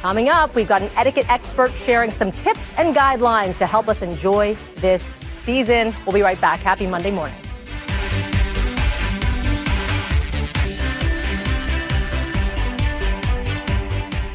Coming up, we've got an etiquette expert sharing some tips and guidelines to help us enjoy this season. We'll be right back. Happy Monday morning.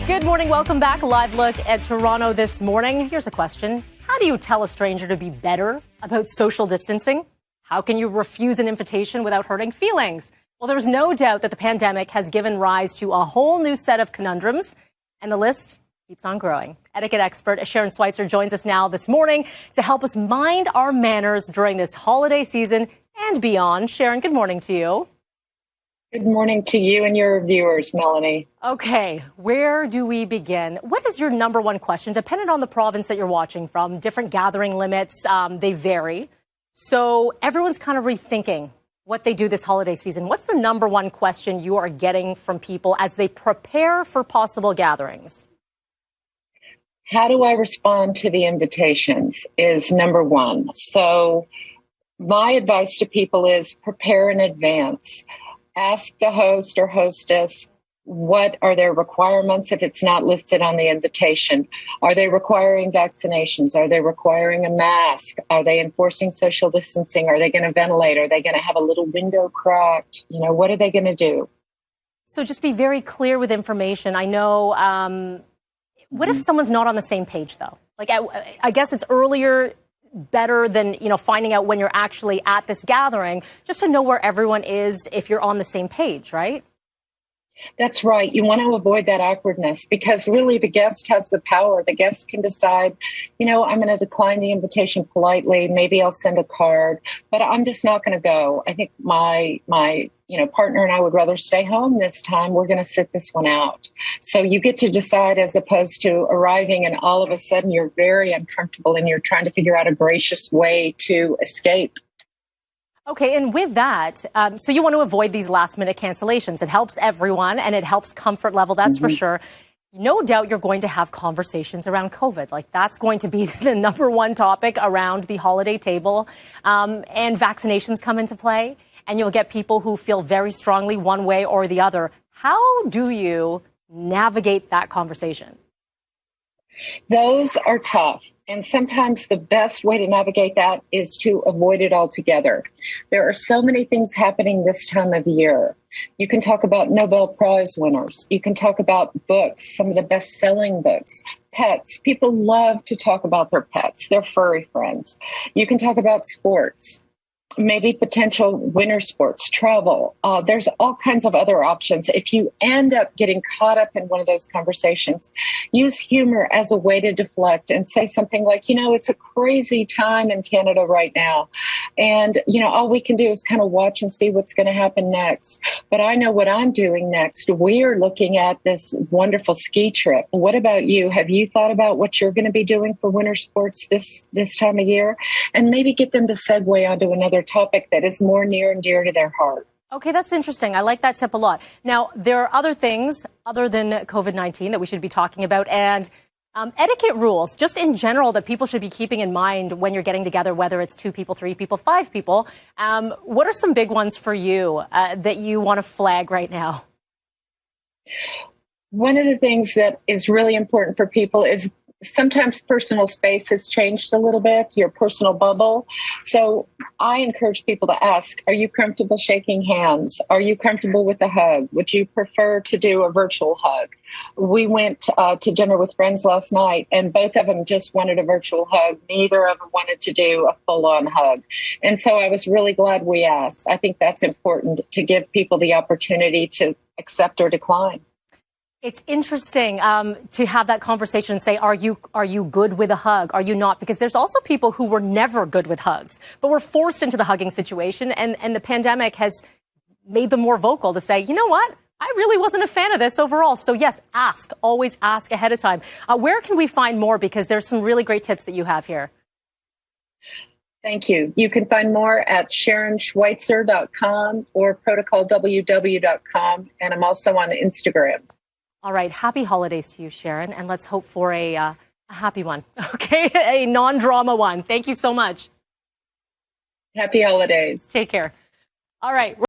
Good morning. Welcome back. Live look at Toronto this morning. Here's a question. How do you tell a stranger to be better about social distancing? How can you refuse an invitation without hurting feelings? Well, there's no doubt that the pandemic has given rise to a whole new set of conundrums, and the list keeps on growing. Etiquette expert Sharon Schweitzer joins us now this morning to help us mind our manners during this holiday season and beyond. Sharon, good morning to you. Good morning to you and your viewers, Melanie. Okay, where do we begin? What is your number one question? Depending on the province that you're watching from, different gathering limits, they vary. So everyone's kind of rethinking what they do this holiday season. What's the number one question you are getting from people as they prepare for possible gatherings? How do I respond to the invitations is number one. So my advice to people is prepare in advance. Ask the host or hostess, what are their requirements if it's not listed on the invitation? Are they requiring vaccinations? Are they requiring a mask? Are they enforcing social distancing? Are they going to ventilate? Are they going to have a little window cracked? What are they going to do? So just be very clear with information. I know, what if someone's not on the same page, though? Like, I guess it's earlier better than, finding out when you're actually at this gathering, just to know where everyone is if you're on the same page, right? That's right. You want to avoid that awkwardness because really the guest has the power. The guest can decide, I'm going to decline the invitation politely. Maybe I'll send a card, but I'm just not going to go. I think my partner and I would rather stay home this time. We're going to sit this one out. So you get to decide as opposed to arriving and all of a sudden you're very uncomfortable and you're trying to figure out a gracious way to escape. Okay, and with that, so you want to avoid these last-minute cancellations. It helps everyone, and it helps comfort level, that's for sure. No doubt you're going to have conversations around COVID. Like, that's going to be the number one topic around the holiday table. And vaccinations come into play, and you'll get people who feel very strongly one way or the other. How do you navigate that conversation? Those are tough. And sometimes the best way to navigate that is to avoid it altogether. There are so many things happening this time of year. You can talk about Nobel Prize winners. You can talk about books, some of the best-selling books, pets. People love to talk about their pets, their furry friends. You can talk about sports. Maybe potential winter sports, travel. There's all kinds of other options. If you end up getting caught up in one of those conversations, use humor as a way to deflect and say something like, it's a crazy time in Canada right now. And, all we can do is kind of watch and see what's going to happen next. But I know what I'm doing next. We're looking at this wonderful ski trip. What about you? Have you thought about what you're going to be doing for winter sports this time of year? And maybe get them to segue onto another topic that is more near and dear to their heart. Okay, that's interesting. I like that tip a lot. Now, there are other things other than COVID-19 that we should be talking about, and etiquette rules, just in general, that people should be keeping in mind when you're getting together, whether it's 2 people, 3 people, 5 people. What are some big ones for you that you want to flag right now? One of the things that is really important for people is sometimes personal space has changed a little bit, your personal bubble. So I encourage people to ask, are you comfortable shaking hands? Are you comfortable with a hug? Would you prefer to do a virtual hug? We went to dinner with friends last night, and both of them just wanted a virtual hug. Neither of them wanted to do a full-on hug. And so I was really glad we asked. I think that's important to give people the opportunity to accept or decline. It's interesting to have that conversation and say, are you good with a hug? Are you not? Because there's also people who were never good with hugs, but were forced into the hugging situation. And the pandemic has made them more vocal to say, you know what? I really wasn't a fan of this overall. So yes, always ask ahead of time. Where can we find more? Because there's some really great tips that you have here. Thank you. You can find more at SharonSchweitzer.com or protocolww.com. And I'm also on Instagram. All right. Happy holidays to you, Sharon. And let's hope for a happy one. Okay. A non-drama one. Thank you so much. Happy holidays. Take care. All right.